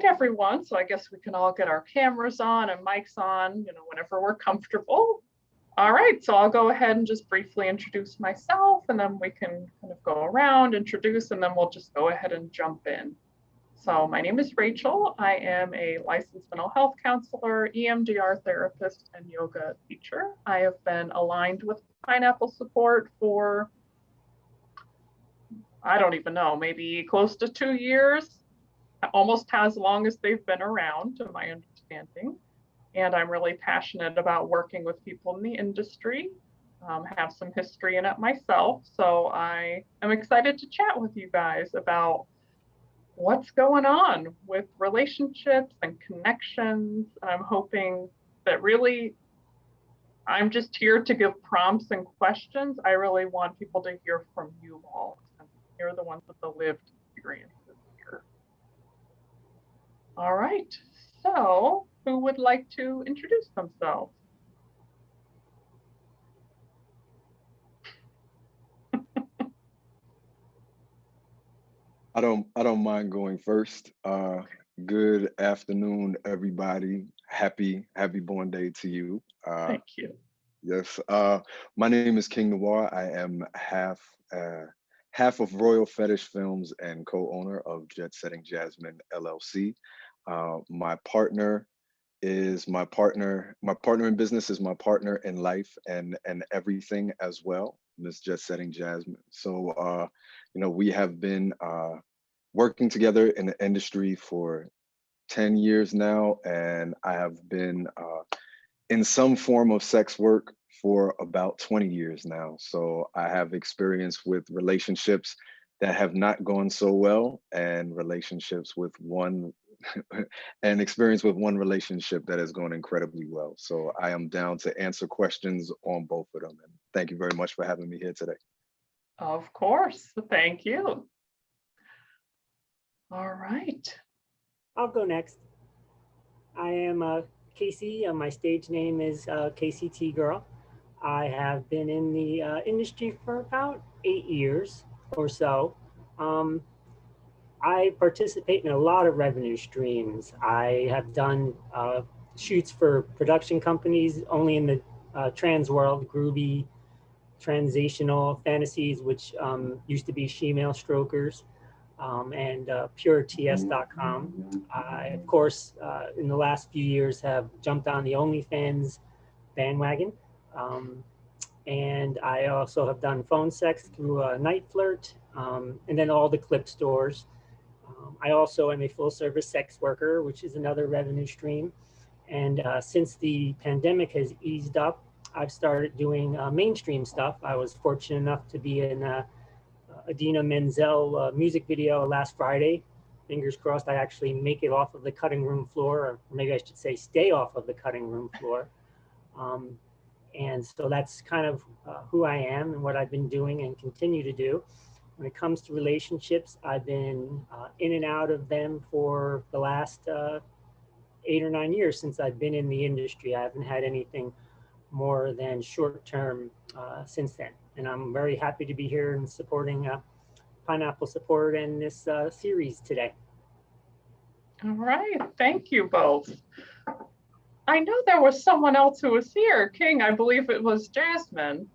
right, everyone. So I guess we can all get our cameras on and mics on, whenever we're comfortable. All right, so I'll go ahead and just briefly introduce myself, and then we can kind of go around, introduce, and then we'll just go ahead and jump in. So my name is Rachel. I am a licensed mental health counselor, EMDR therapist, and yoga teacher. I have been aligned with Pineapple Support for, I don't even know, maybe close to 2 years, almost as long as they've been around, to my understanding. And I'm really passionate about working with people in the industry, have some history in it myself. So I am excited to chat with you guys about what's going on with relationships and connections. And I'm hoping that really, I'm just here to give prompts and questions. I really want people to hear from you all. You're the ones with the lived experiences here. All right, so who would like to introduce themselves? I don't mind going first. Good afternoon, everybody. Happy born day to you. Thank you. Yes. My name is King Noire. I am half of Royal Fetish Films and co-owner of Jet Setting Jasmine LLC. My partner in business is my partner in life and everything as well, Miss Jet Setting Jasmine. So we have been working together in the industry for 10 years now, and I have been in some form of sex work for about 20 years now. So I have experience with relationships that have not gone so well, and relationships with and experience with one relationship that has gone incredibly well. So I am down to answer questions on both of them. And thank you very much for having me here today. Of course, thank you. All right. I'll go next. I am Kacy. My stage name is Kacy TGirl. I have been in the industry for about 8 years or so. I participate in a lot of revenue streams. I have done shoots for production companies only in the trans world, groovy, transitional fantasies, which used to be Shemale Strokers, and pureTS.com. I, of course, in the last few years have jumped on the OnlyFans bandwagon. And I also have done phone sex through Night Flirt, and then all the clip stores. I also am a full service sex worker, which is another revenue stream. And since the pandemic has eased up, I've started doing mainstream stuff. I was fortunate enough to be in Adina Menzel music video last Friday. Fingers crossed I actually make it off of the cutting room floor, or maybe I should say stay off of the cutting room floor. And so that's kind of who I am and what I've been doing and continue to do. When it comes to relationships, I've been in and out of them for the last 8 or 9 years since I've been in the industry. I haven't had anything more than short-term since then. And I'm very happy to be here and supporting Pineapple Support and this series today. All right, thank you both. I know there was someone else who was here. King, I believe it was Jasmine.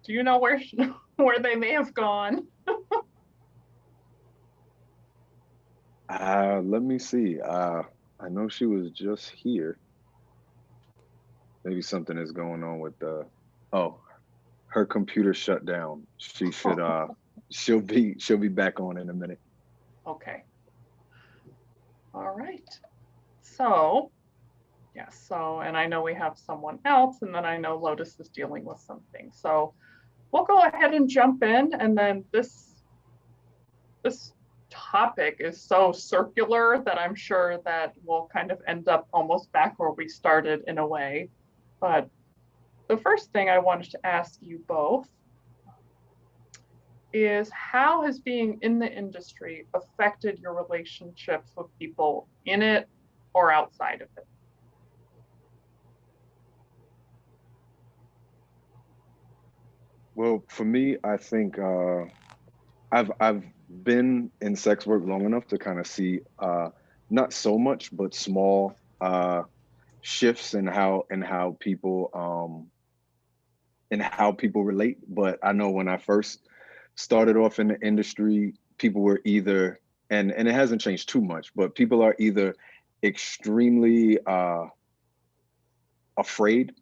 Do you know where they may have gone? Let me see. I know she was just here. Maybe something is going on with her computer shut down. She should she'll be back on in a minute. Okay. All right. So, yes, and I know we have someone else, and then I know Lotus is dealing with something. So we'll go ahead and jump in, and then this topic is so circular that I'm sure that we'll kind of end up almost back where we started in a way. But the first thing I wanted to ask you both is, how has being in the industry affected your relationships with people in it or outside of it? Well, for me, I think I've been in sex work long enough to kind of see not so much, but small shifts in how people relate. But I know when I first started off in the industry, people were either, and it hasn't changed too much, but people are either extremely afraid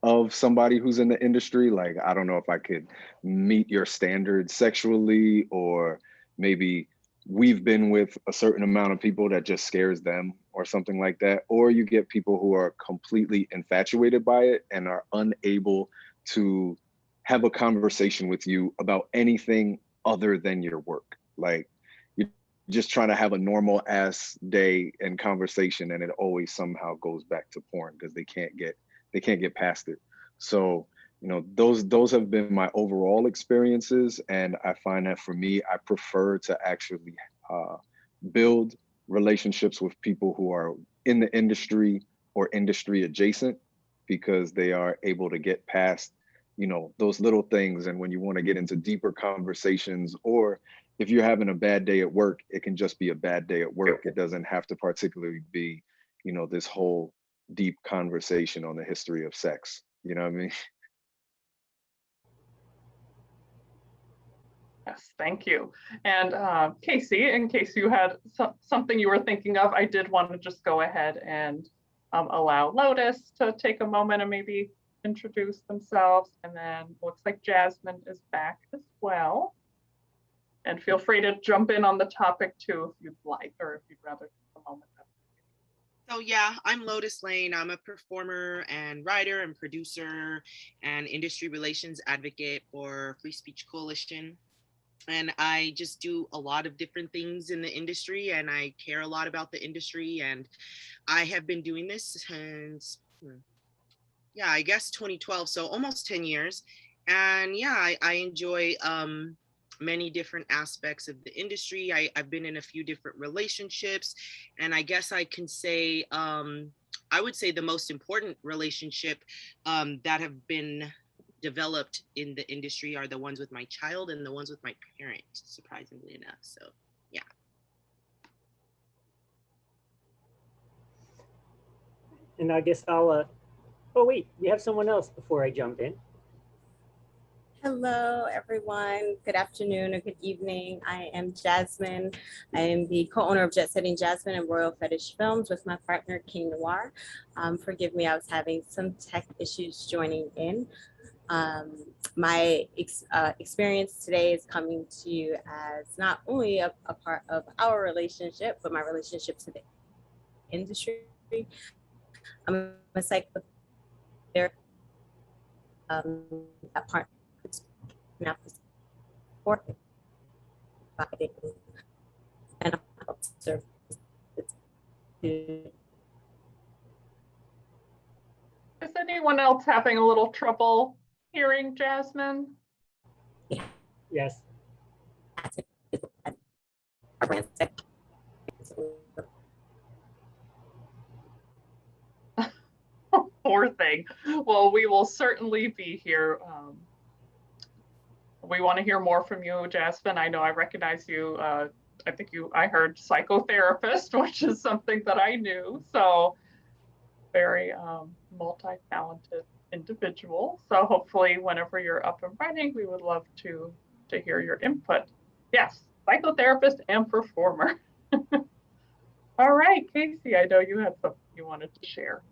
of somebody who's in the industry. Like, I don't know if I could meet your standards sexually, or maybe we've been with a certain amount of people that just scares them or something like that. Or you get people who are completely infatuated by it and are unable to have a conversation with you about anything other than your work. Like, you're just trying to have a normal ass day and conversation, and it always somehow goes back to porn because they can't get past it. So, you know, those have been my overall experiences, and I find that for me, I prefer to actually build relationships with people who are in the industry or industry adjacent, because they are able to get past, you know, those little things. And when you want to get into deeper conversations, or if you're having a bad day at work, it can just be a bad day at work. It doesn't have to particularly be, you know, this whole deep conversation on the history of sex. You know what I mean? Yes, thank you. And Kacy, in case you had something you were thinking of, I did want to just go ahead and allow Lotus to take a moment and maybe introduce themselves. And then looks like Jasmine is back as well. And feel free to jump in on the topic too, if you'd like, or if you'd rather take a moment. So yeah, I'm Lotus Lain. I'm a performer and writer and producer and industry relations advocate for Free Speech Coalition. And I just do a lot of different things in the industry, and I care a lot about the industry. And I have been doing this since, yeah, I guess 2012, so almost 10 years. And yeah, I enjoy many different aspects of the industry. I've been in a few different relationships, and I guess I can say, I would say the most important relationship that have been developed in the industry are the ones with my child and the ones with my parent, surprisingly enough. So yeah. And I guess I'll, oh wait, we have someone else before I jump in. Hello, everyone. Good afternoon or good evening. I am Jasmine. I am the co-owner of Jet Setting Jasmine and Royal Fetish Films with my partner, King Noire. Forgive me, I was having some tech issues joining in. My experience today is coming to you as not only a part of our relationship, but my relationship to the industry. I'm a psychotherapist. That part now support and service. Is anyone else having a little trouble hearing Jasmine? Yes. Poor thing. Well, we will certainly be here. We want to hear more from you, Jasmine. I know I recognize you. I think I heard psychotherapist, which is something that I knew. So very multi-talented individual. So hopefully whenever you're up and running, we would love to hear your input. Yes, psychotherapist and performer. All right, Kacy, I know you had something you wanted to share.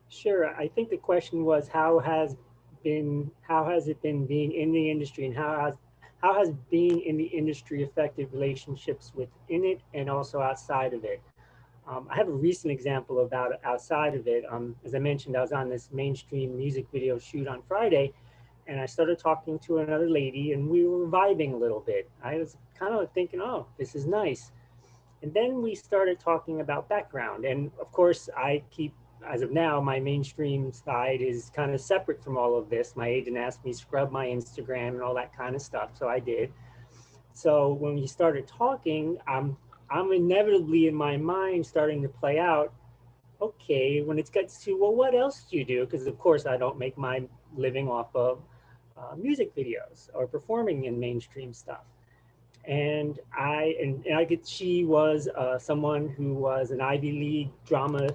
Sure. I think the question was how has it been being in the industry, and how has being in the industry affected relationships within it and also outside of it? I have a recent example about outside of it. As I mentioned, I was on this mainstream music video shoot on Friday, and I started talking to another lady, and we were vibing a little bit. I was kind of thinking, oh, this is nice. And then we started talking about background. And of course, as of now, my mainstream side is kind of separate from all of this. My agent asked me to scrub my Instagram and all that kind of stuff, so I did. So when we started talking, I'm inevitably in my mind starting to play out, okay, when it gets to, well, what else do you do? Because of course I don't make my living off of music videos or performing in mainstream stuff. And she was someone who was an Ivy League drama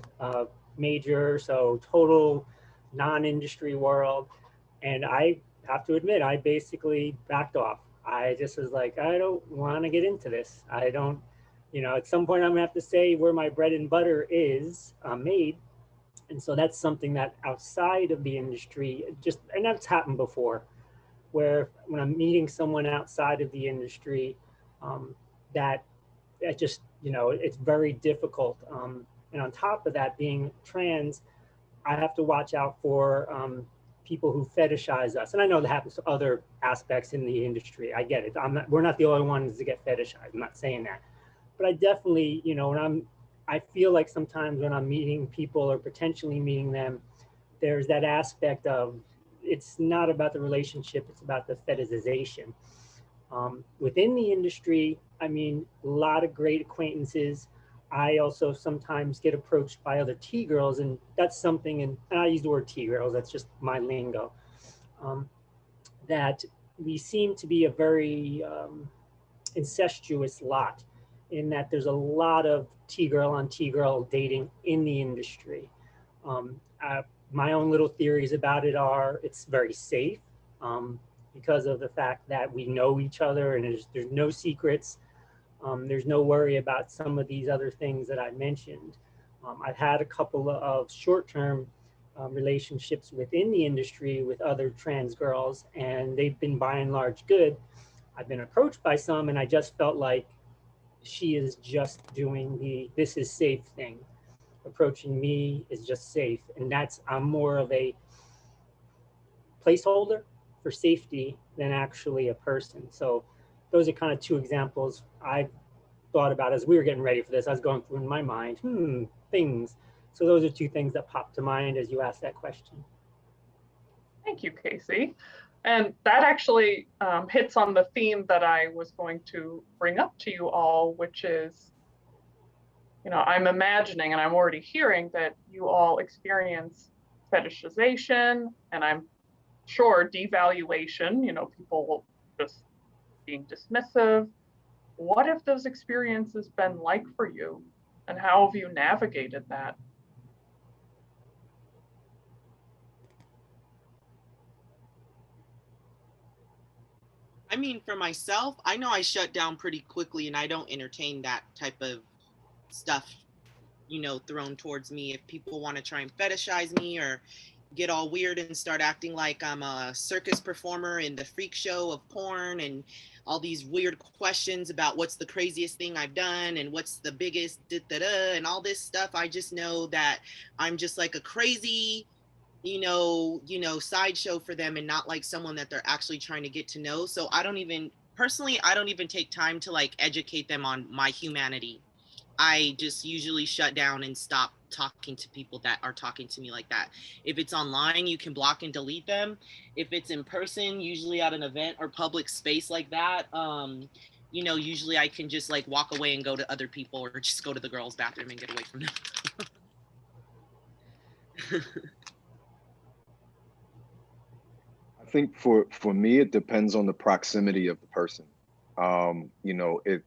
major, so total non-industry world. And I have to admit, I basically backed off. I just was like, I don't want to get into this. I don't, at some point I'm gonna have to say where my bread and butter is made. And so that's something that outside of the industry, and that's happened before, where when I'm meeting someone outside of the industry, that just, it's very difficult. And on top of that, being trans, I have to watch out for people who fetishize us. And I know that happens to other aspects in the industry. I get it. We're not the only ones to get fetishized. I'm not saying that. But I definitely, I feel like sometimes when I'm meeting people or potentially meeting them, there's that aspect of, it's not about the relationship, it's about the fetishization. Within the industry, I mean, a lot of great acquaintances. I also sometimes get approached by other T-girls, and that's something, and I use the word T-girls, that's just my lingo, that we seem to be a very incestuous lot, in that there's a lot of T-girl on T-girl dating in the industry. My own little theories about it are, it's very safe because of the fact that we know each other and there's no secrets. There's no worry about some of these other things that I mentioned. I've had a couple of short-term relationships within the industry with other trans girls, and they've been by and large good. I've been approached by some, and I just felt like she is just doing the "this is safe" thing. Approaching me is just safe, and I'm more of a placeholder for safety than actually a person. So those are kind of two examples I've thought about as we were getting ready for this. I was going through in my mind, things. So those are two things that popped to mind as you asked that question. Thank you, Kacy. And that actually hits on the theme that I was going to bring up to you all, which is, I'm imagining and I'm already hearing that you all experience fetishization, and I'm sure devaluation, people just being dismissive. What have those experiences been like for you, and how have you navigated that? I mean, for myself, I know I shut down pretty quickly and I don't entertain that type of stuff, thrown towards me. If people want to try and fetishize me or get all weird and start acting like I'm a circus performer in the freak show of porn and all these weird questions about what's the craziest thing I've done and what's the biggest and all this stuff, I just know that I'm just like a crazy sideshow for them and not like someone that they're actually trying to get to know. So I don't even take time to like educate them on my humanity. I just usually shut down and stop talking to people that are talking to me like that. If it's online, you can block and delete them. If it's in person, usually at an event or public space like that, usually I can just like walk away and go to other people or just go to the girls' bathroom and get away from them. I think for me, it depends on the proximity of the person.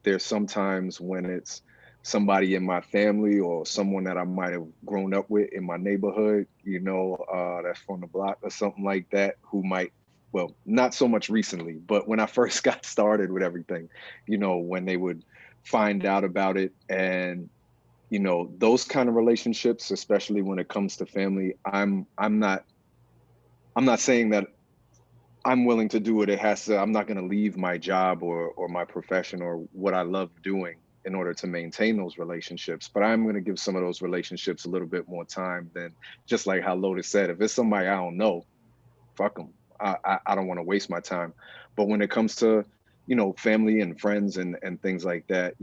There's sometimes when it's somebody in my family or someone that I might have grown up with in my neighborhood, that's from the block or something like that, who might, well, not so much recently, but when I first got started with everything, when they would find out about it, and those kind of relationships, especially when it comes to family, I'm not saying that I'm willing to do it. I'm not going to leave my job or my profession or what I love doing in order to maintain those relationships. But I'm going to give some of those relationships a little bit more time than, just like how Lotus said, if it's somebody I don't know, fuck them. I don't want to waste my time. But when it comes to, family and friends and things like that,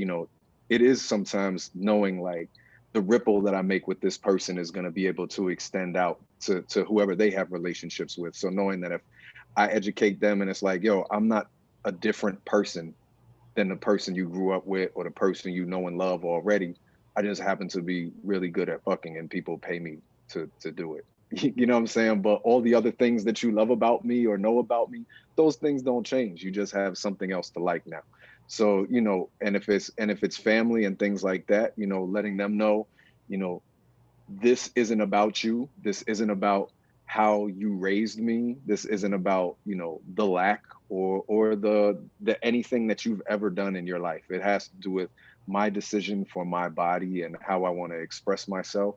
it is sometimes knowing like the ripple that I make with this person is going to be able to extend out to whoever they have relationships with. So knowing that if I educate them and it's like, yo, I'm not a different person than the person you grew up with or the person you know and love already. I just happen to be really good at fucking and people pay me to do it. You know what I'm saying? But all the other things that you love about me or know about me, those things don't change. You just have something else to like now. So, you know, and if it's family and things like that, you know, letting them know, you know, this isn't about you. This isn't about how you raised me. This isn't about, you know, the lack or the anything that you've ever done in your life. It has to do with my decision for my body and how I want to express myself.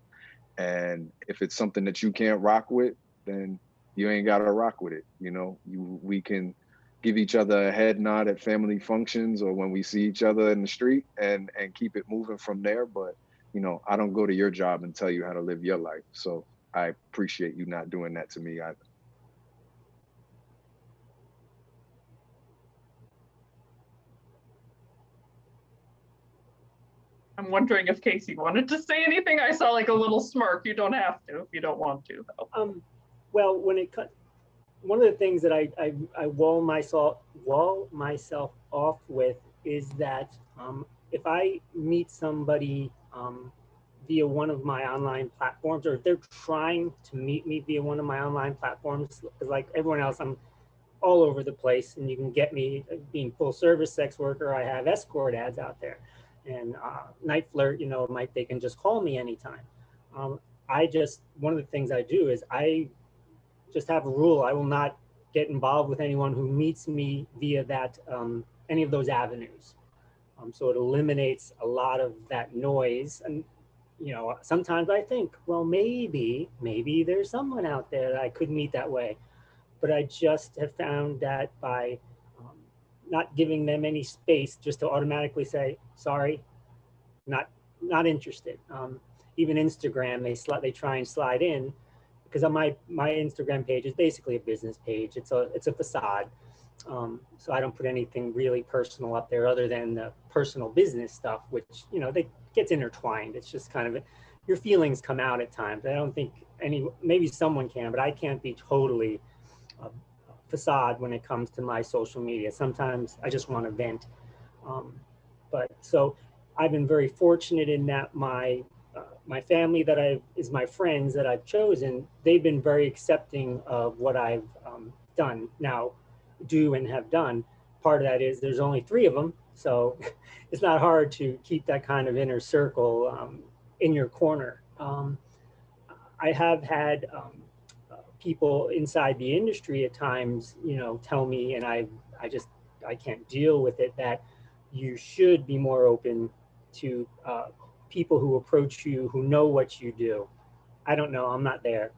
And if it's something that you can't rock with, then you ain't got to rock with it. You know, we can give each other a head nod at family functions or when we see each other in the street and keep it moving from there. But, you know, I don't go to your job and tell you how to live your life. So I appreciate you not doing that to me either. I'm wondering if Kacy wanted to say anything. I saw like a little smirk. You don't have to if you don't want to, though. Well, one of the things that I wall myself off with is that if I meet somebody via one of my online platforms, or if they're trying to meet me via one of my online platforms, because like everyone else, I'm all over the place, and you can get me being full service sex worker. I have escort ads out there, and night flirt. You know, they can just call me anytime. One of the things I do is I just have a rule. I will not get involved with anyone who meets me via that any of those avenues. So it eliminates a lot of that noise. And you know, sometimes I think, well, maybe there's someone out there that I could meet that way. But I just have found that by not giving them any space, just to automatically say, sorry, not interested. Even Instagram, they try and slide in, because on my Instagram page is basically a business page. It's a facade. So I don't put anything really personal up there other than the personal business stuff, which, you know, they gets intertwined. It's just kind of, your feelings come out at times. I don't think maybe someone can, but I can't be totally facade when it comes to my social media. Sometimes I just want to vent. But so I've been very fortunate in that my family is my friends that I've chosen. They've been very accepting of what I've done now, do and have done. Part of that is there's only 3 of them, so it's not hard to keep that kind of inner circle in your corner. I have had people inside the industry at times, you know, tell me, and I can't deal with it, that you should be more open to people who approach you, who know what you do. I don't know, I'm not there.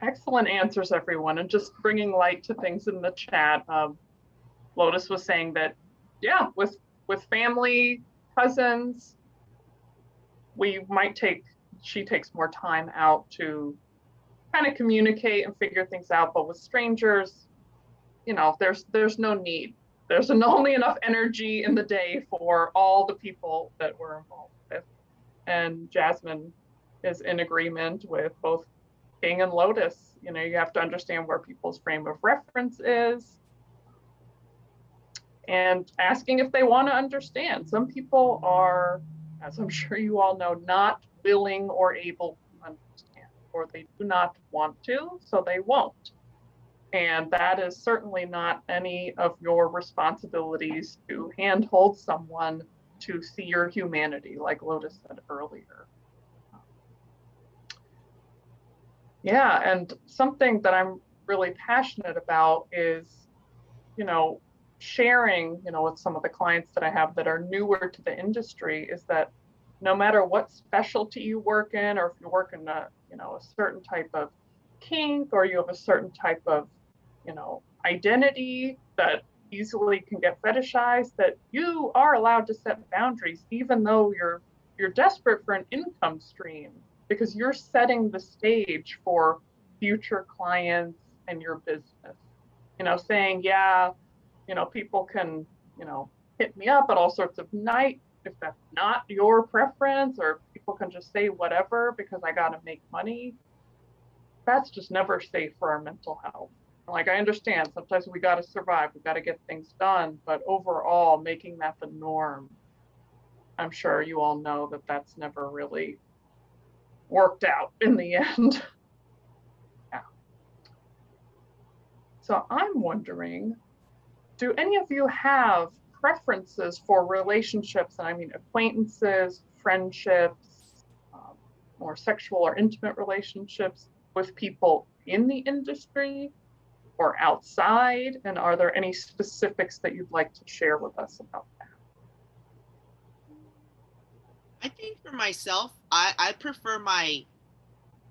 Excellent answers, everyone. And just bringing light to things in the chat. Lotus was saying that, yeah, with family, cousins, she takes more time out to kind of communicate and figure things out. But with strangers, you know, there's no need. There's only enough energy in the day for all the people that we're involved with. And Jasmine is in agreement with both King and Lotus. You know, you have to understand where people's frame of reference is and asking if they want to understand. Some people are, as I'm sure you all know, not willing or able to understand, or they do not want to, so they won't. And that is certainly not any of your responsibilities to handhold someone to see your humanity, like Lotus said earlier. Yeah, and something that I'm really passionate about is, you know, sharing, you know, with some of the clients that I have that are newer to the industry, is that no matter what specialty you work in, or if you work in a, you know, a certain type of kink, or you have a certain type of, you know, identity that easily can get fetishized, that you are allowed to set boundaries, even though you're desperate for an income stream, because you're setting the stage for future clients and your business. You know, saying, yeah, you know, people can, you know, hit me up at all sorts of night if that's not your preference, or people can just say whatever because I got to make money. That's just never safe for our mental health. Like, I understand sometimes we got to survive, we got to get things done, but overall, making that the norm, I'm sure you all know that that's never really worked out in the end. Yeah. So I'm wondering do any of you have preferences for relationships? And I mean acquaintances, friendships, or sexual or intimate relationships with people in the industry or outside? And are there any specifics that you'd like to share with us about that? I think for myself, I prefer my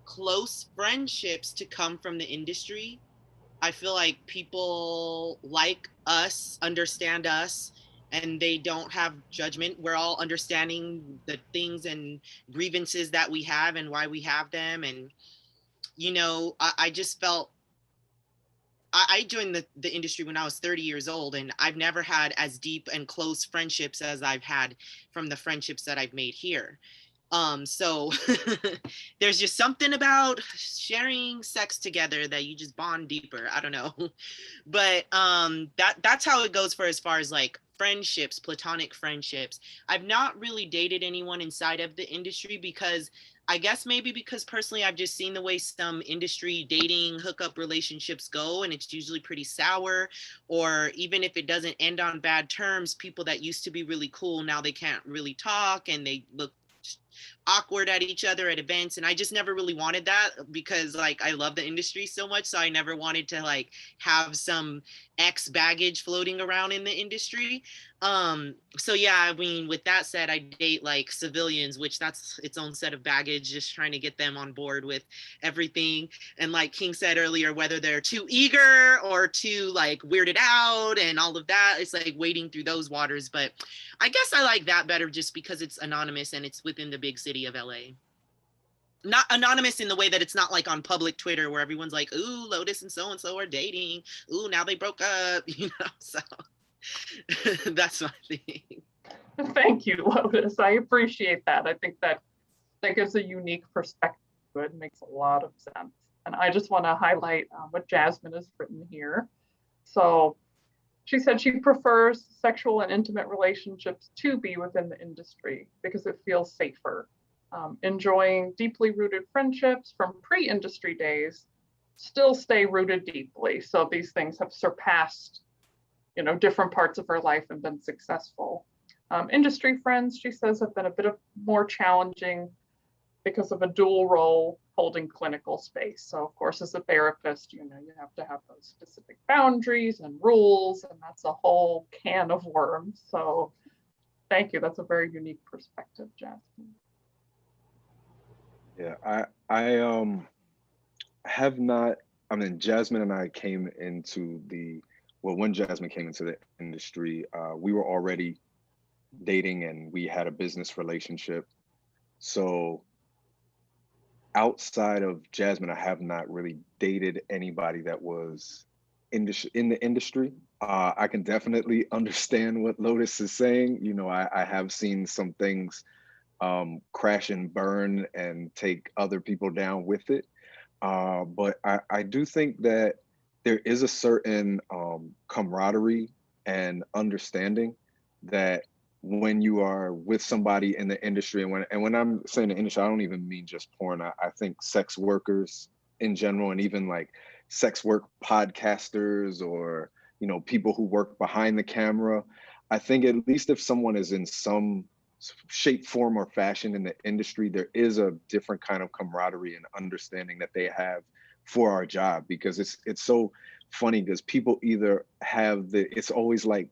close friendships to come from the industry. I feel like people like us, understand us, and they don't have judgment. We're all understanding the things and grievances that we have and why we have them. And, I just felt I joined the industry when I was 30 years old, and I've never had as deep and close friendships as I've had from the friendships that I've made here. So there's just something about sharing sex together that you just bond deeper. I don't know. But that's how it goes for as far as like friendships, platonic friendships. I've not really dated anyone inside of the industry because I guess maybe because personally I've just seen the way some industry dating hookup relationships go, and it's usually pretty sour, or even if it doesn't end on bad terms, people that used to be really cool, now they can't really talk and they look awkward at each other at events. And I just never really wanted that because like I love the industry so much, so I never wanted to like have some ex baggage floating around in the industry. So yeah, I mean, with that said, I date like civilians, which that's its own set of baggage, just trying to get them on board with everything. And like King said earlier, whether they're too eager or too like weirded out and all of that, it's like wading through those waters. But I guess I like that better just because it's anonymous and it's within the big city of LA. Not anonymous in the way that it's not like on public Twitter where everyone's like, ooh, Lotus and so are dating. Ooh, now they broke up, so that's my thing. Thank you, Lotus. I appreciate that. I think that gives a unique perspective to it. It makes a lot of sense. And I just want to highlight what Jasmine has written here. So she said she prefers sexual and intimate relationships to be within the industry because it feels safer. Enjoying deeply rooted friendships from pre-industry days still stay rooted deeply. So these things have surpassed, different parts of her life and been successful. Industry friends, she says, have been a bit more challenging because of a dual role holding clinical space. So of course, as a therapist, you have to have those specific boundaries and rules, and that's a whole can of worms. So thank you. That's a very unique perspective, Jasmine. Yeah, I have not, I mean, Jasmine and I came into when Jasmine came into the industry, we were already dating and we had a business relationship. So outside of Jasmine, I have not really dated anybody that was in the industry. I can definitely understand what Lotus is saying. I have seen some things crash and burn and take other people down with it. But I do think that there is a certain camaraderie and understanding that when you are with somebody in the industry, and when I'm saying the industry, I don't even mean just porn. I think sex workers in general, and even like sex work podcasters or, people who work behind the camera. I think at least if someone is in some shape, form, or fashion in the industry, there is a different kind of camaraderie and understanding that they have for our job, because it's so funny because people either have it's always like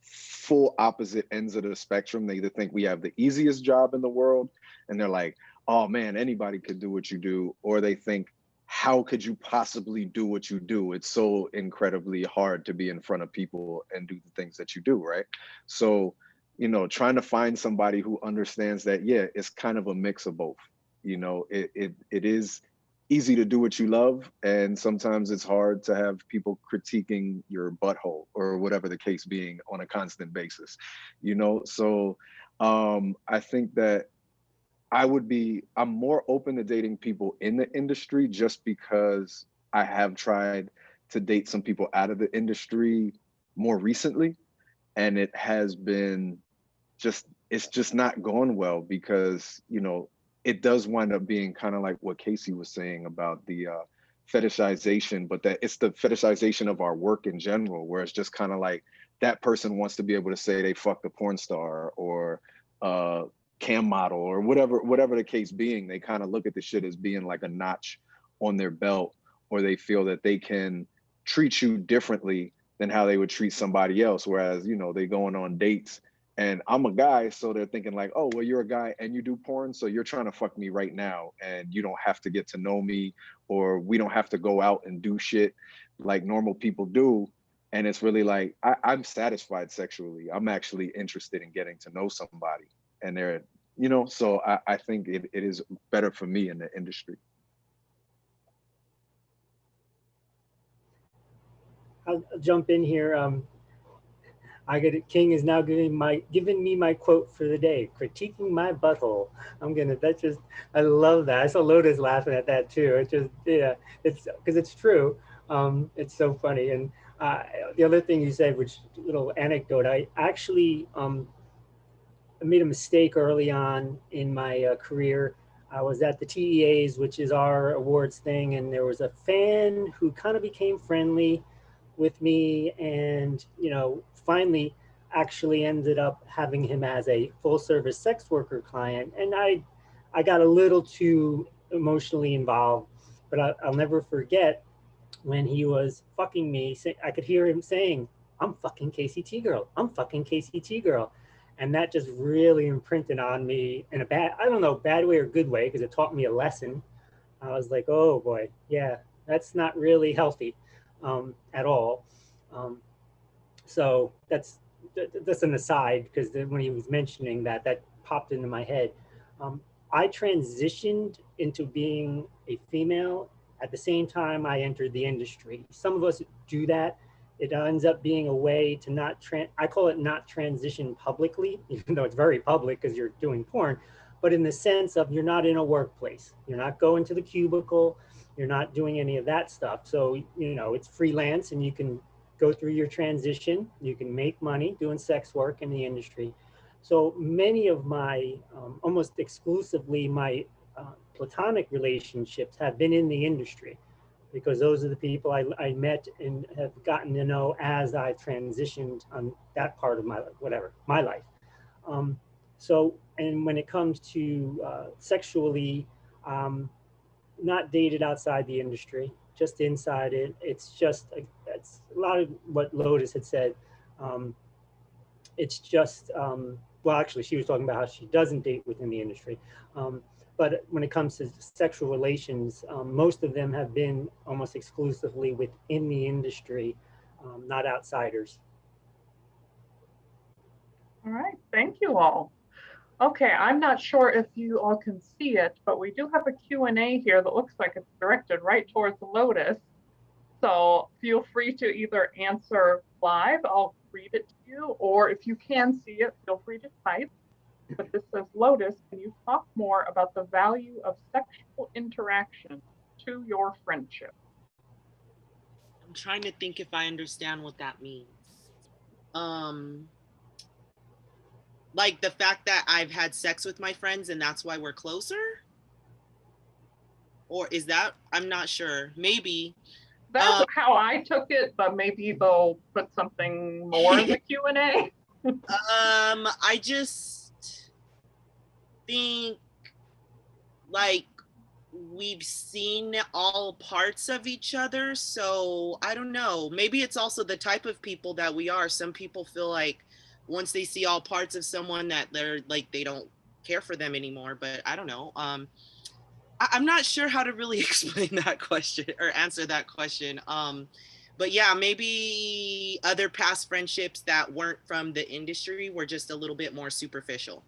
full opposite ends of the spectrum. They either think we have the easiest job in the world and they're like, oh man, anybody could do what you do, or they think, how could you possibly do what you do? It's so incredibly hard to be in front of people and do the things that you do, right? So trying to find somebody who understands that, yeah, it's kind of a mix of both. It is easy to do what you love, and sometimes it's hard to have people critiquing your butthole or whatever the case being on a constant basis. So I think that I'm more open to dating people in the industry just because I have tried to date some people out of the industry more recently, and it has been it's just not going well because it does wind up being kind of like what Kacy was saying about the fetishization, but that it's the fetishization of our work in general, where it's just kind of like that person wants to be able to say they fucked a porn star or cam model or whatever the case being. They kind of look at the shit as being like a notch on their belt, or they feel that they can treat you differently than how they would treat somebody else. Whereas, you know, they going on dates and I'm a guy, so they're thinking like, oh, well, you're a guy and you do porn, so you're trying to fuck me right now, and you don't have to get to know me, or we don't have to go out and do shit like normal people do. And it's really like, I'm satisfied sexually. I'm actually interested in getting to know somebody. And they're, you know, so I think it is better for me in the industry. I'll jump in here. King is now giving me my quote for the day, critiquing my butthole. I love that. I saw Lotus laughing at that too. It just, yeah, it's because it's true. It's so funny. And the other thing you said, which little anecdote, I actually made a mistake early on in my career. I was at the TEAs, which is our awards thing, and there was a fan who kind of became friendly with me, and you know, finally actually ended up having him as a full service sex worker client. And I got a little too emotionally involved, but I'll never forget when he was fucking me. I could hear him saying, "I'm fucking Kacy TGirl. I'm fucking Kacy TGirl." And that just really imprinted on me in a bad way or good way, because it taught me a lesson. I was like, oh boy, yeah, that's not really healthy at all. So that's an aside, because when he was mentioning that, that popped into my head. I transitioned into being a female at the same time I entered the industry. Some of us do that. It ends up being a way to I call it not transition publicly, even though it's very public because you're doing porn, but in the sense of you're not in a workplace. You're not going to the cubicle. You're not doing any of that stuff. So, you know, it's freelance and you can go through your transition. You can make money doing sex work in the industry. So many of my, almost exclusively my platonic relationships have been in the industry, because those are the people I met and have gotten to know as I transitioned on that part of my life. So, and when it comes to sexually, not dated outside the industry, just inside it. It's just, that's a lot of what Lotus had said. It's just, well, actually she was talking about how she doesn't date within the industry. But when it comes to sexual relations, most of them have been almost exclusively within the industry, not outsiders. All right, thank you all. Okay, I'm not sure if you all can see it, but we do have a Q&A here that looks like it's directed right towards Lotus. So feel free to either answer live, I'll read it to you, or if you can see it, feel free to type. But this says, Lotus, can you talk more about the value of sexual interaction to your friendship? I'm trying to think if I understand what that means. Like the fact that I've had sex with my friends and that's why we're closer? Or is that, I'm not sure, maybe. That's how I took it, but maybe they'll put something more in the Q&A. I just think like we've seen all parts of each other. So I don't know, maybe it's also the type of people that we are. Some people feel like once they see all parts of someone that they're like, they don't care for them anymore, but I don't know. I'm not sure how to really explain that question or answer that question. But yeah, maybe other past friendships that weren't from the industry were just a little bit more superficial.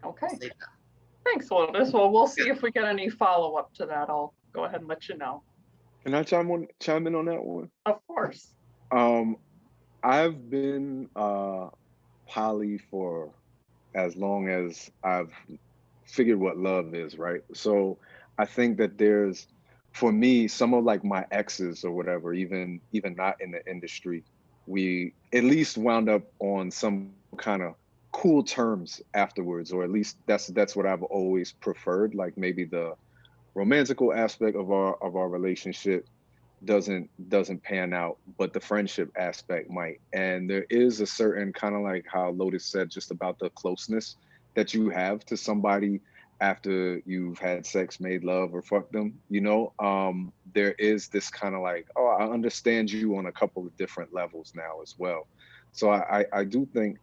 Okay. Thanks, Lotus. Well, we'll see if we get any follow-up to that. I'll go ahead and let you know. Can I chime in on that one? Of course. I've been poly for as long as I've figured what love is, right? So I think that there's, for me, some of like my exes or whatever, even not in the industry, we at least wound up on some kind of cool terms afterwards, or at least that's what I've always preferred. Like maybe the romantical aspect of our relationship doesn't pan out, but the friendship aspect might. And there is a certain kind of like how Lotus said, just about the closeness that you have to somebody after you've had sex, made love, or fucked them, you know. There is this kind of like, oh, I understand you on a couple of different levels now as well. So I do think,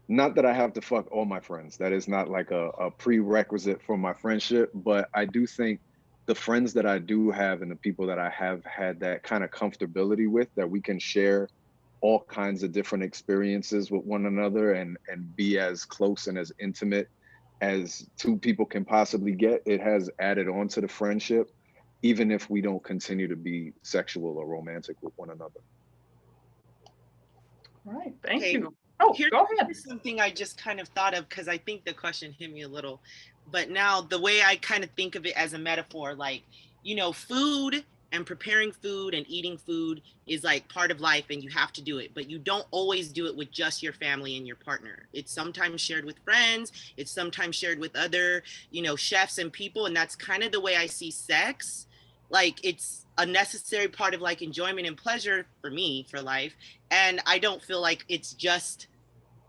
not that I have to fuck all my friends, that is not like a prerequisite for my friendship, but I do think the friends that I do have and the people that I have had that kind of comfortability with, that we can share all kinds of different experiences with one another and be as close and as intimate as two people can possibly get, it has added on to the friendship, even if we don't continue to be sexual or romantic with one another. All right, thank Okay. you. Oh, Here's go ahead. something I just kind of thought of, because I think the question hit me a little, but now the way I kind of think of it as a metaphor, like, you know, food and preparing food and eating food is like part of life and you have to do it, but you don't always do it with just your family and your partner. It's sometimes shared with friends, it's sometimes shared with other, you know, chefs and people. And that's kind of the way I see sex. Like, it's a necessary part of like enjoyment and pleasure for me, for life. And I don't feel like it's just,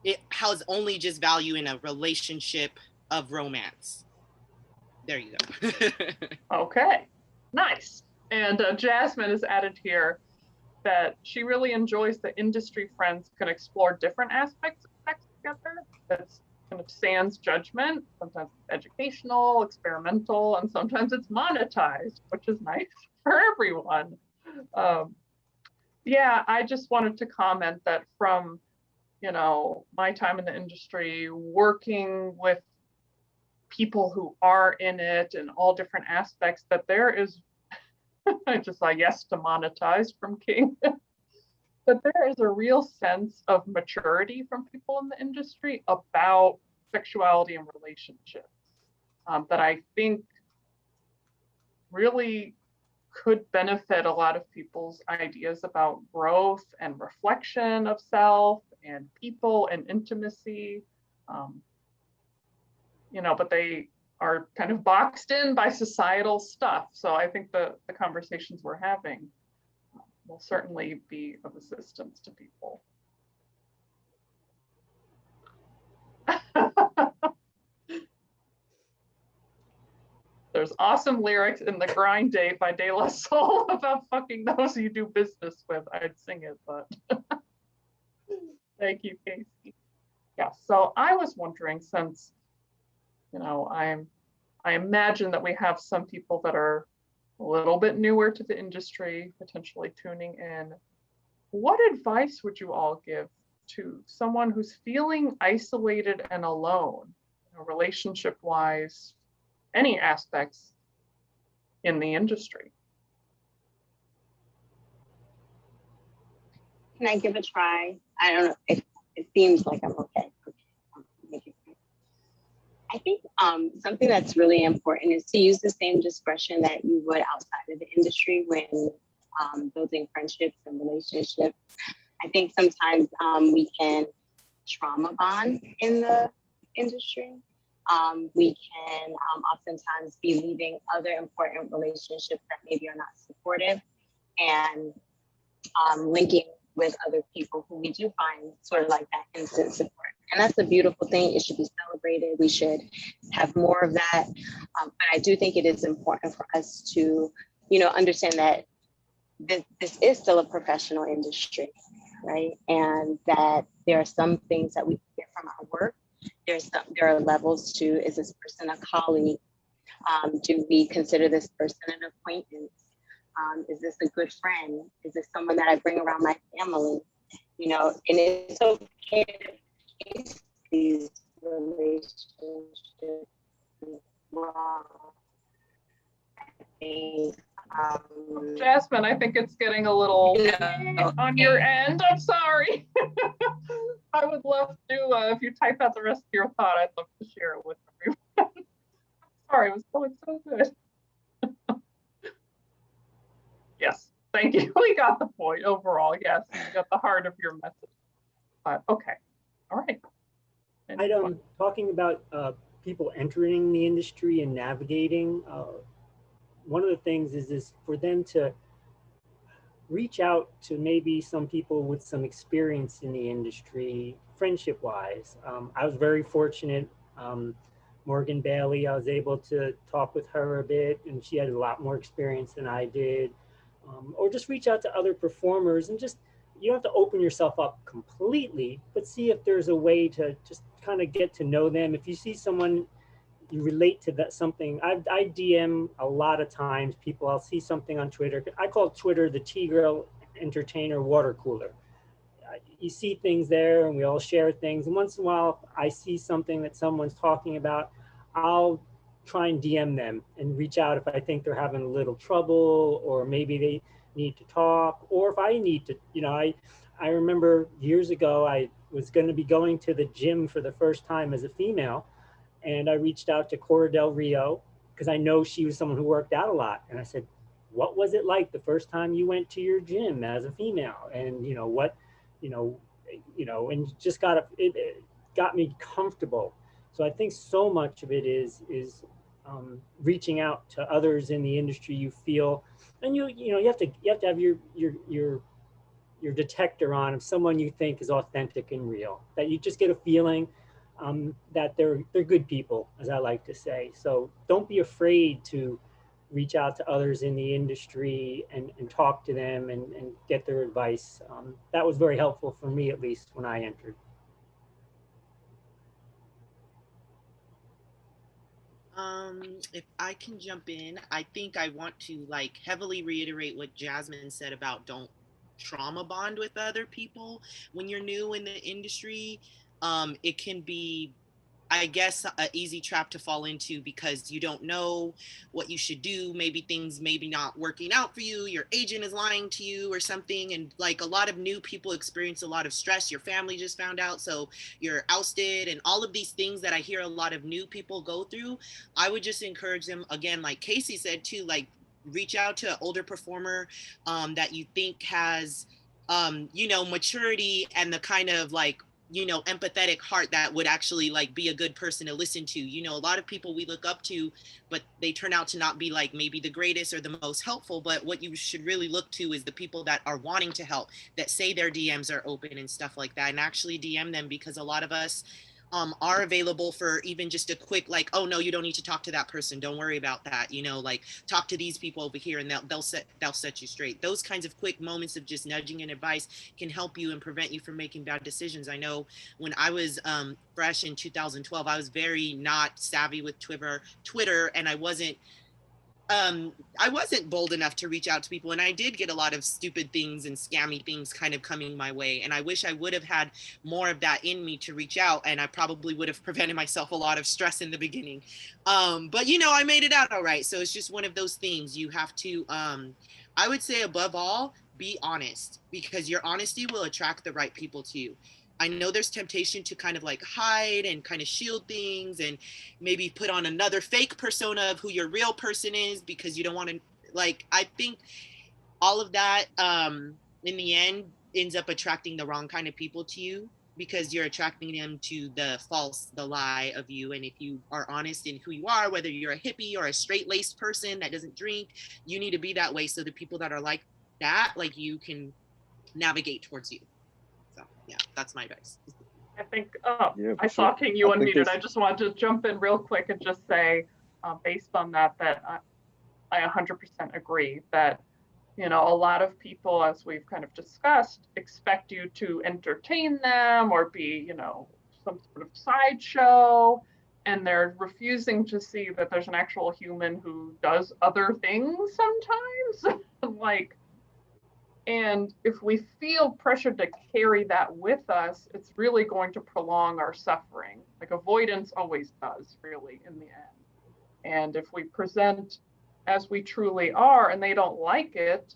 it has only just value in a relationship of romance. There you go. Okay, nice. And Jasmine has added here that she really enjoys that industry friends can explore different aspects of sex together. That's kind of sans judgment. Sometimes it's educational, experimental, and sometimes it's monetized, which is nice for everyone. Yeah, I just wanted to comment that from, you know, my time in the industry, working with people who are in it and all different aspects, that there is, I just saw yes to monetized from King, but there is a real sense of maturity from people in the industry about sexuality and relationships that I think really could benefit a lot of people's ideas about growth and reflection of self and people and intimacy. You know, but they are kind of boxed in by societal stuff. So I think the conversations we're having will certainly be of assistance to people. There's awesome lyrics in The Grind Date by De La Soul about fucking those you do business with. I'd sing it, but thank you, Kacy. Yeah, so I was wondering, since, you know, I imagine that we have some people that are a little bit newer to the industry, potentially tuning in. What advice would you all give to someone who's feeling isolated and alone, you know, relationship-wise, any aspects in the industry? Can I give a try? I don't know. It seems like I'm okay. I think something that's really important is to use the same discretion that you would outside of the industry when building friendships and relationships. I think sometimes we can trauma bond in the industry. We can oftentimes be leaving other important relationships that maybe are not supportive and linking with other people who we do find sort of like that instant support. And that's a beautiful thing. It should be celebrated. We should have more of that. But I do think it is important for us to, you know, understand that this is still a professional industry, right? And that there are some things that we get from our work. There are levels to, is this person a colleague? Do we consider this person an acquaintance? Is this a good friend? Is this someone that I bring around my family? You know, and it's okay to face these relationships well. I think, Jasmine, I think it's getting a little on your end. I'm sorry. I would love to, if you type out the rest of your thought, I'd love to share it with everyone. Sorry, it was going so good. Yes, thank you. We got the point overall. Yes, we got the heart of your message. Okay, all right. Talking about people entering the industry and navigating, one of the things is for them to reach out to maybe some people with some experience in the industry, friendship wise. I was very fortunate. Morgan Bailey, I was able to talk with her a bit, and she had a lot more experience than I did. Or just reach out to other performers and just, you don't have to open yourself up completely, but see if there's a way to just kind of get to know them. If you see someone you relate to that something, I DM a lot of times people. I'll see something on Twitter. I call Twitter the TGirl entertainer water cooler. You see things there and we all share things. And once in a while, I see something that someone's talking about, I'll try and DM them and reach out if I think they're having a little trouble, or maybe they need to talk, or if I need to, I remember years ago, I was going to be going to the gym for the first time as a female. And I reached out to Cora Del Rio because I know she was someone who worked out a lot. And I said, what was it like the first time you went to your gym as a female? And and just it got me comfortable. So I think so much of it is reaching out to others in the industry you feel, and you have to have your detector on of someone you think is authentic and real, that you just get a feeling that they're good people, as I like to say. So don't be afraid to reach out to others in the industry and talk to them and get their advice. That was very helpful for me, at least when I entered. If I can jump in, I think I want to heavily reiterate what Jasmine said about don't trauma bond with other people when you're new in the industry. It can be, I guess, an easy trap to fall into because you don't know what you should do. Maybe things maybe not working out for you. Your agent is lying to you or something. And a lot of new people experience a lot of stress. Your family just found out, so you're ousted, and all of these things that I hear a lot of new people go through. I would just encourage them, again, like Kacy said too, reach out to an older performer that you think has, maturity and the kind of empathetic heart that would actually be a good person to listen to. A lot of people we look up to, but they turn out to not be maybe the greatest or the most helpful. But what you should really look to is the people that are wanting to help, that say their DMs are open and stuff like that, and actually DM them, because a lot of us are available for even just a quick oh no, you don't need to talk to that person, don't worry about that, talk to these people over here and they'll set you straight. Those kinds of quick moments of just nudging and advice can help you and prevent you from making bad decisions. I know when I was fresh in 2012, I was very not savvy with Twitter, and I wasn't bold enough to reach out to people, and I did get a lot of stupid things and scammy things kind of coming my way. And I wish I would have had more of that in me to reach out, and I probably would have prevented myself a lot of stress in the beginning. But I made it out all right. So it's just one of those things. You have to, I would say above all, be honest, because your honesty will attract the right people to you. I know there's temptation to kind of hide and kind of shield things and maybe put on another fake persona of who your real person is because you don't want to, I think all of that in the end ends up attracting the wrong kind of people to you, because you're attracting them to the lie of you. And if you are honest in who you are, whether you're a hippie or a straight-laced person that doesn't drink, you need to be that way so the people that are like that, you, can navigate towards you. So yeah, that's my advice. I think, Yeah, I saw King, you unmuted. I just wanted to jump in real quick and just say, based on that I 100% agree that, a lot of people, as we've kind of discussed, expect you to entertain them or be, some sort of sideshow, and they're refusing to see that there's an actual human who does other things sometimes. And if we feel pressured to carry that with us, it's really going to prolong our suffering. Avoidance always does, really, in the end. And if we present as we truly are and they don't like it,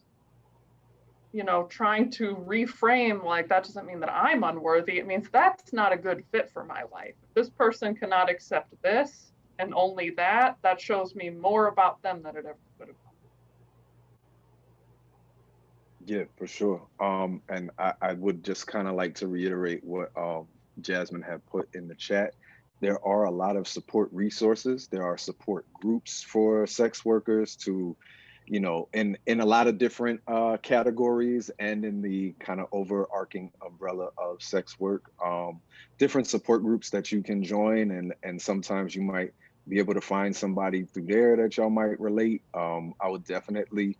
trying to reframe that doesn't mean that I'm unworthy. It means that's not a good fit for my life. If this person cannot accept this and only that shows me more about them than it ever could have. Yeah, for sure. And I would just kind of like to reiterate what Jasmine had put in the chat. there are a lot of support resources. There are support groups for sex workers to, you know, in a lot of different categories and in the kind of overarching umbrella of sex work. Different support groups that you can join, and sometimes you might be able to find somebody through there that y'all might relate. I would definitely,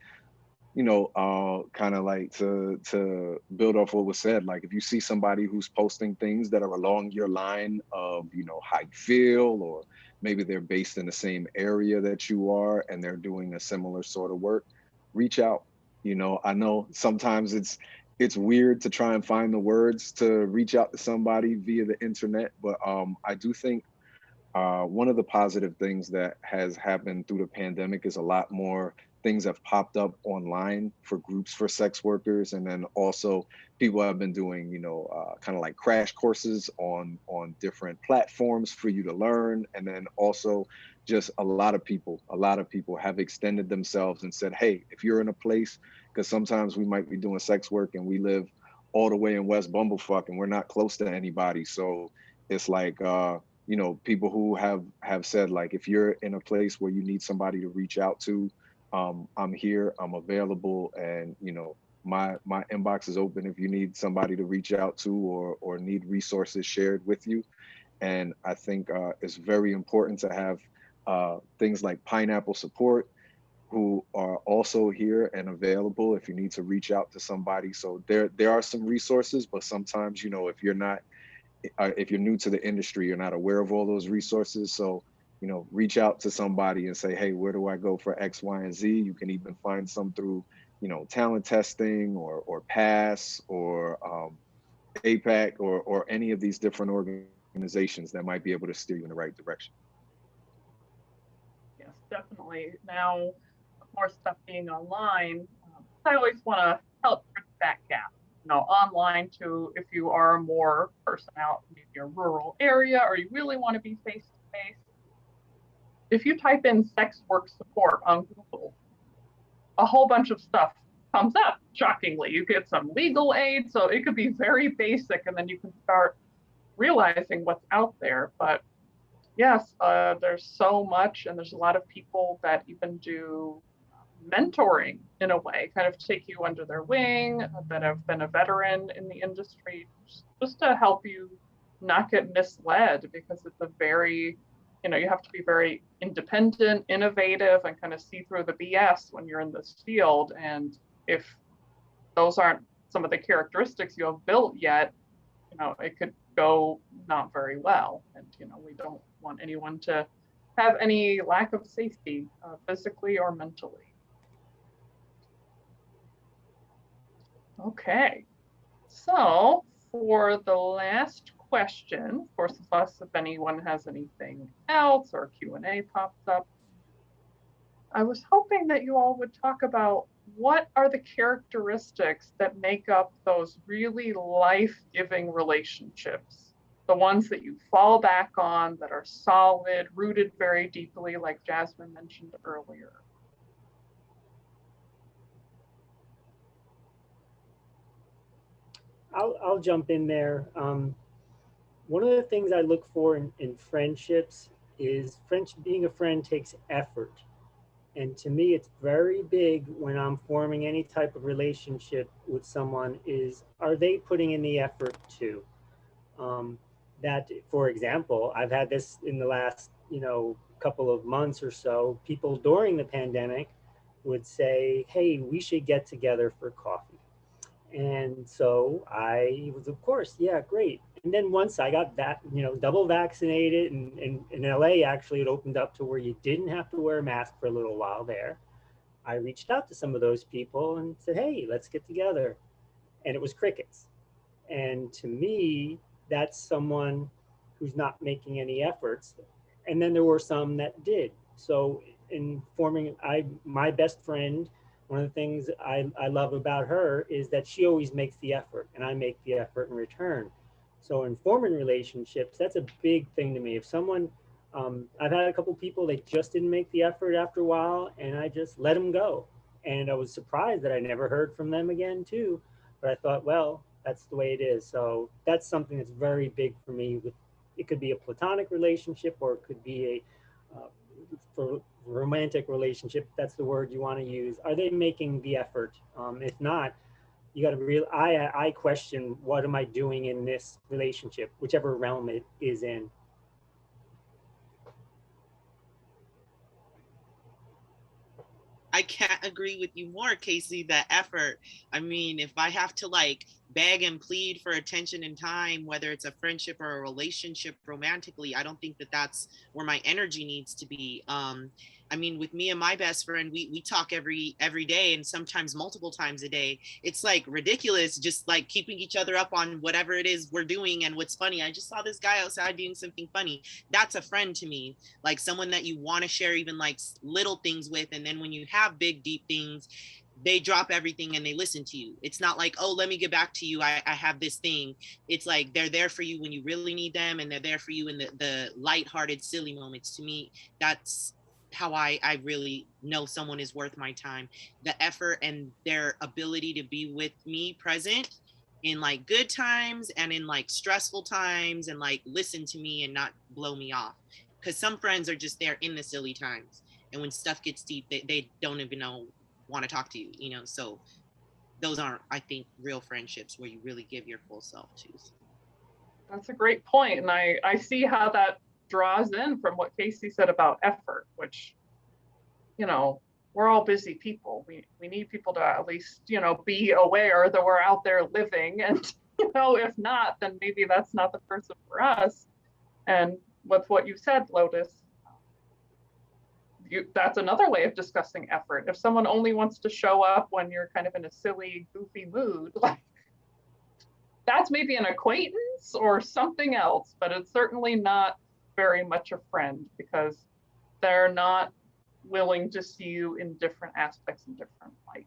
you know, kind of like to build off what was said, like if you see somebody who's posting things that are along your line of, you know, how you feel, or maybe they're based in the same area that you are and they're doing a similar sort of work, reach out. You know, I know sometimes it's weird to try and find the words to reach out to somebody via the internet, but I do think one of the positive things that has happened through the pandemic is a lot more things have popped up online for groups for sex workers. And then also people have been doing, you know, kind of like crash courses on different platforms for you to learn. And then also just a lot of people have extended themselves and said, hey, if you're in a place, because sometimes we might be doing sex work and we live all the way in West Bumblefuck and we're not close to anybody. So it's like, you know, people who have said, like, if you're in a place where you need somebody to reach out to, I'm here, I'm available, and, you know, my inbox is open if you need somebody to reach out to or need resources shared with you. And I think it's very important to have things like Pineapple Support, who are also here and available if you need to reach out to somebody. So there are some resources, but sometimes, you know, if you're new to the industry, you're not aware of all those resources. So, you know, reach out to somebody and say, hey, where do I go for X, Y, and Z? You can even find some through, you know, talent testing or PASS or APAC or any of these different organizations that might be able to steer you in the right direction. Yes, definitely. Now, more stuff being online, I always want to help bridge that gap. You know, online too, if you are a more person out in maybe a rural area or you really want to be face to face, if you type in sex work support on Google, a whole bunch of stuff comes up, shockingly. You get some legal aid, so it could be very basic, and then you can start realizing what's out there. But yes, there's so much, and there's a lot of people that even do mentoring in a way, kind of take you under their wing, that have been a veteran in the industry, just to help you not get misled, because it's a very, you know, you have to be very independent, innovative, and kind of see through the BS when you're in this field. And if those aren't some of the characteristics you have built yet, you know, it could go not very well. And, you know, we don't want anyone to have any lack of safety, physically or mentally. Okay, so for the last question, of course, if anyone has anything else or Q&A pops up, I was hoping that you all would talk about what are the characteristics that make up those really life-giving relationships, the ones that you fall back on, that are solid, rooted very deeply, like Jasmine mentioned earlier. I'll jump in there. One of the things I look for in friendships is being a friend takes effort. And to me, it's very big when I'm forming any type of relationship with someone is, are they putting in the effort too? That, for example, I've had this in the last, you know, couple of months or so, people during the pandemic would say, hey, we should get together for coffee. And so I was, of course, yeah, great. And then once I got that, you know, double vaccinated, and in LA, actually, it opened up to where you didn't have to wear a mask for a little while there. I reached out to some of those people and said, hey, let's get together. And it was crickets. And to me, that's someone who's not making any efforts. And then there were some that did. So in forming, my best friend, one of the things I love about her is that she always makes the effort and I make the effort in return. So in forming relationships, that's a big thing to me. If someone, I've had a couple people, they just didn't make the effort after a while and I just let them go. And I was surprised that I never heard from them again too. But I thought, well, that's the way it is. So that's something that's very big for me with it could be a platonic relationship, or it could be a for romantic relationship, if that's the word you want to use. Are they making the effort? If not, you got to I question, what am I doing in this relationship, whichever realm it is in. I can't agree with you more, Kacy. That effort. I mean, if I have to like beg and plead for attention and time, whether it's a friendship or a relationship romantically, I don't think that that's where my energy needs to be. I mean, with me and my best friend, we talk every day, and sometimes multiple times a day. It's like ridiculous, just like keeping each other up on whatever it is we're doing and what's funny. I just saw this guy outside doing something funny. That's a friend to me, like someone that you want to share even like little things with, and then when you have big deep things, they drop everything and they listen to you. It's not like, oh, let me get back to you, I have this thing. It's like they're there for you when you really need them, and they're there for you in the lighthearted, silly moments. To me, that's how I really know someone is worth my time. The effort and their ability to be with me present in like good times and in like stressful times, and like listen to me and not blow me off. Because some friends are just there in the silly times, and when stuff gets deep, they don't even want to talk to you, you know. So those aren't, I think, real friendships where you really give your full self to. That's a great point. And I see how that draws in from what Kacy said about effort, which, you know, we're all busy people. We need people to at least, you know, be aware that we're out there living. And, you know, if not, then maybe that's not the person for us. And with what you said, Lotus, that's another way of discussing effort. If someone only wants to show up when you're kind of in a silly, goofy mood, like, that's maybe an acquaintance or something else, but it's certainly not very much a friend, because they're not willing to see you in different aspects and different lights.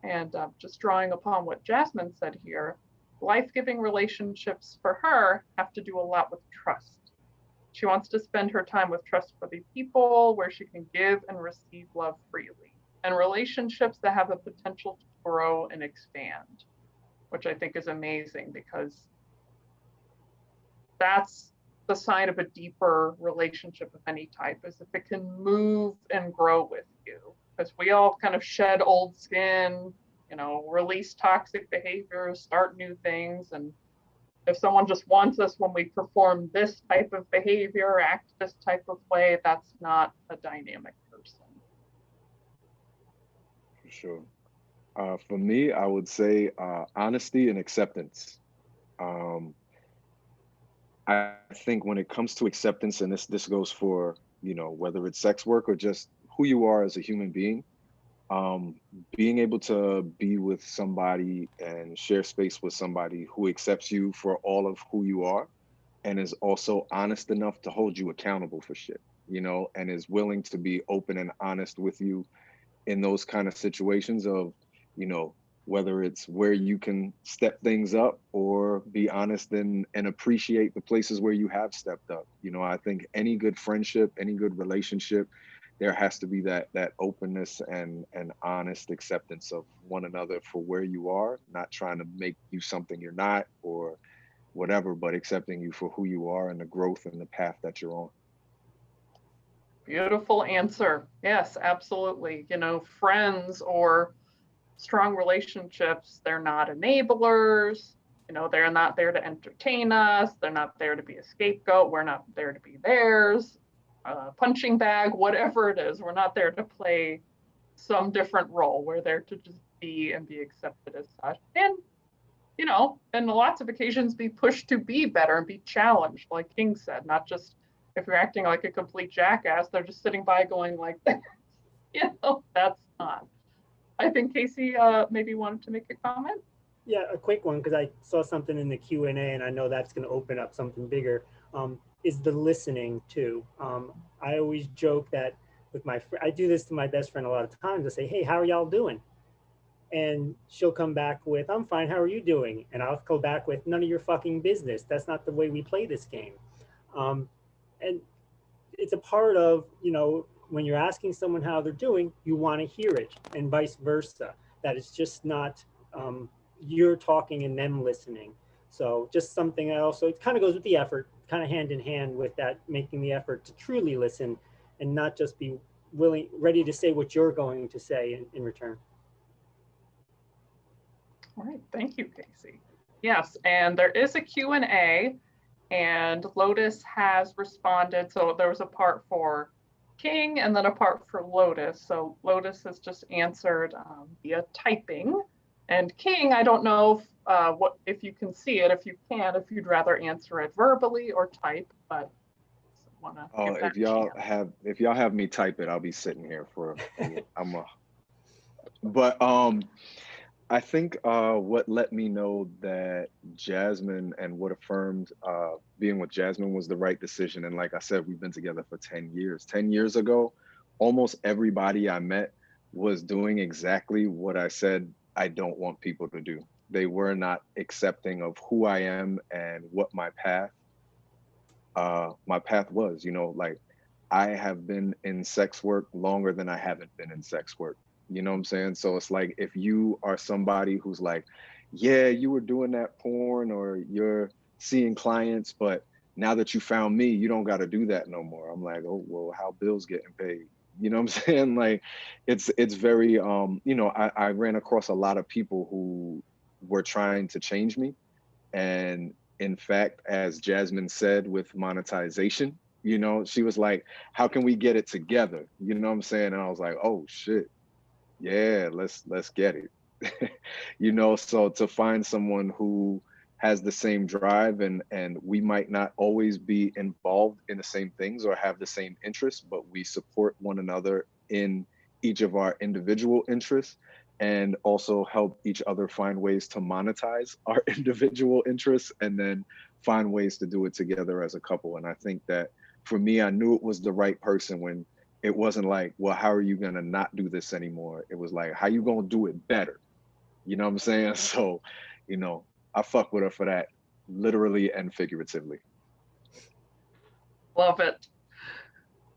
And just drawing upon what Jasmine said here, life-giving relationships for her have to do a lot with trust. She wants to spend her time with trustworthy people where she can give and receive love freely, and relationships that have the potential to grow and expand, which I think is amazing, because that's the sign of a deeper relationship of any type, is if it can move and grow with you. Because we all kind of shed old skin, you know, release toxic behaviors, start new things. And if someone just wants us when we perform this type of behavior, act this type of way, that's not a dynamic person. For sure. For me, I would say honesty and acceptance. I think when it comes to acceptance, and this goes for, you know, whether it's sex work or just who you are as a human being, being able to be with somebody and share space with somebody who accepts you for all of who you are, and is also honest enough to hold you accountable for shit, you know, and is willing to be open and honest with you in those kind of situations of, you know, whether it's where you can step things up or be honest and appreciate the places where you have stepped up. You know, I think any good friendship, any good relationship, there has to be that openness and honest acceptance of one another for where you are, not trying to make you something you're not or whatever, but accepting you for who you are and the growth and the path that you're on. Beautiful answer. Yes, absolutely. You know, friends or strong relationships, they're not enablers. You know, they're not there to entertain us. They're not there to be a scapegoat. We're not there to be theirs. Punching bag, whatever it is. We're not there to play some different role. We're there to just be and be accepted as such. And, you know, in lots of occasions be pushed to be better and be challenged, like King said, not just if you're acting like a complete jackass, they're just sitting by going like, you know, that's not. I think Kacy maybe wanted to make a comment. Yeah, a quick one, because I saw something in the Q&A and I know that's going to open up something bigger, is the listening too. I always joke that with I do this to my best friend a lot of times. I say, hey, how are y'all doing? And she'll come back with, I'm fine, how are you doing? And I'll go back with, none of your fucking business. That's not the way we play this game. And it's a part of, you know, when you're asking someone how they're doing, you want to hear it, and vice versa. That it's just not you're talking and them listening. So just something else. So it kind of goes with the effort kind of hand in hand with that, making the effort to truly listen and not just be ready to say what you're going to say in return. All right, thank you, Kacy. Yes, and there is a Q&A, and Lotus has responded. So there was a part for King and then a part for Lotus. So Lotus has just answered via typing. And King, I don't know if you can see it. If you can, if you'd rather answer it verbally or type, but if y'all have me type it, I'll be sitting here for I think what let me know that Jasmine and what affirmed being with Jasmine was the right decision. And like I said, we've been together for 10 years. 10 years ago, almost everybody I met was doing exactly what I said I don't want people to do. They were not accepting of who I am and what my path was. You know, like I have been in sex work longer than I haven't been in sex work. You know what I'm saying? So it's like, if you are somebody who's like, yeah, you were doing that porn or you're seeing clients, but now that you found me, you don't got to do that no more. I'm like, oh, well, how Bill's getting paid? You know what I'm saying? Like, it's very, you know, I ran across a lot of people who were trying to change me. And in fact, as Jasmine said with monetization, you know, she was like, how can we get it together? You know what I'm saying? And I was like, oh shit. Yeah, let's get it. You know, so to find someone who has the same drive and we might not always be involved in the same things or have the same interests, but we support one another in each of our individual interests and also help each other find ways to monetize our individual interests and then find ways to do it together as a couple. And I think that for me, I knew it was the right person when it wasn't like, well, how are you going to not do this anymore? It was like, how you going to do it better? You know what I'm saying? So, you know, I fuck with her for that, literally and figuratively. Love it.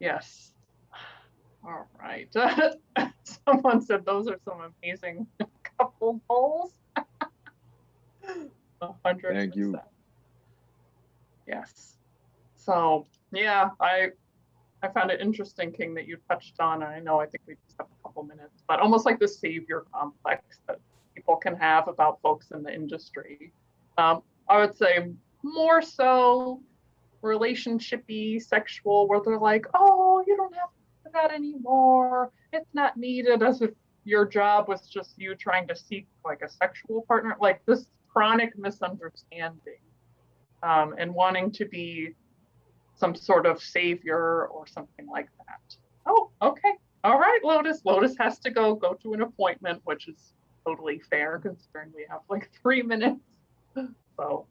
Yes. All right. Someone said those are some amazing couple goals. 100%. Thank you. Yes. So, yeah, I found it interesting, King, that you touched on, and I think we just have a couple minutes, but almost like the savior complex that people can have about folks in the industry. I would say more so relationshipy, sexual, where they're like, oh, you don't have to do that anymore. It's not needed, as if your job was just you trying to seek like a sexual partner, like this chronic misunderstanding and wanting to be some sort of savior or something like that. Oh, okay. All right, Lotus. Lotus has to go to an appointment, which is totally fair considering we have like 3 minutes. So,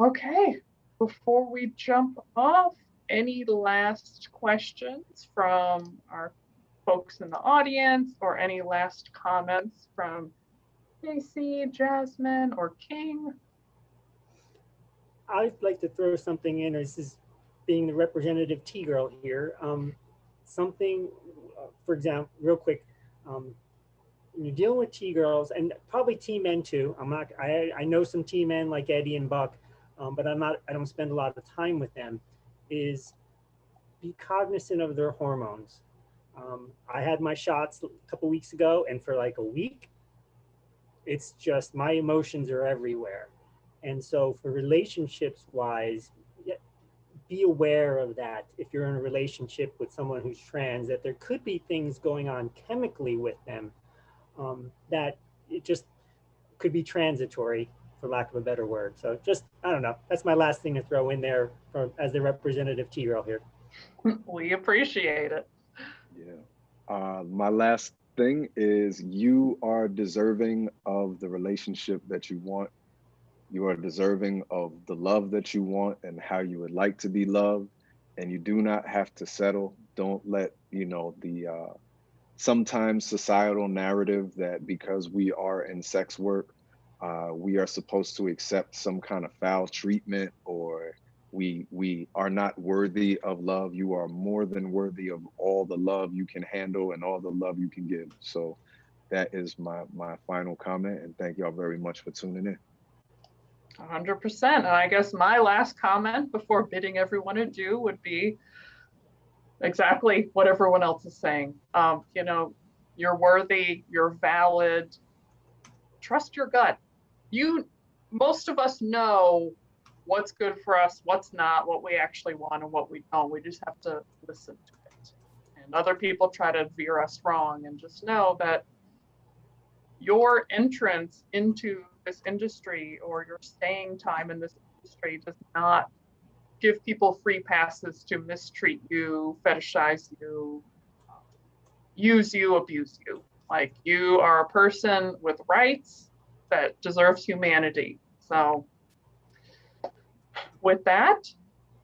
okay. Before we jump off, any last questions from our folks in the audience or any last comments from Kacy, Jasmine, or King? I'd like to throw something in. This is being the representative TGirl here. Something, for example, real quick, when you're dealing with T-girls, and probably T-men too, I know some T-men like Eddie and Buck, but I don't spend a lot of time with them, is be cognizant of their hormones. I had my shots a couple weeks ago, and for like a week, it's just my emotions are everywhere. And so for relationships wise, be aware of that if you're in a relationship with someone who's trans, that there could be things going on chemically with them that it just could be transitory, for lack of a better word. So just, I don't know, that's my last thing to throw in there as the representative T-girl here. We appreciate it. Yeah. My last thing is you are deserving of the relationship that you want. You are deserving of the love that you want and how you would like to be loved. And you do not have to settle. Don't let, you know, the sometimes societal narrative that because we are in sex work, we are supposed to accept some kind of foul treatment or we are not worthy of love. You are more than worthy of all the love you can handle and all the love you can give. So that is my final comment, and thank y'all very much for tuning in. 100%. And I guess my last comment before bidding everyone adieu would be exactly what everyone else is saying. You know, you're worthy, you're valid, trust your gut. Most of us know what's good for us, what's not, what we actually want and what we don't. We just have to listen to it. And other people try to veer us wrong, and just know that your entrance into this industry or your staying time in this industry does not give people free passes to mistreat you, fetishize you, use you, abuse you. Like, you are a person with rights that deserves humanity. So with that,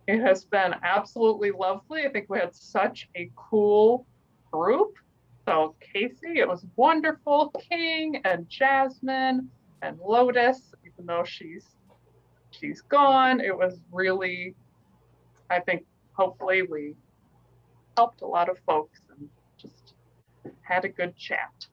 it has been absolutely lovely. I think we had such a cool group. So Kacy, it was wonderful. King and Jasmine and Lotus, even though she's gone, it was really, I think, hopefully we helped a lot of folks and just had a good chat.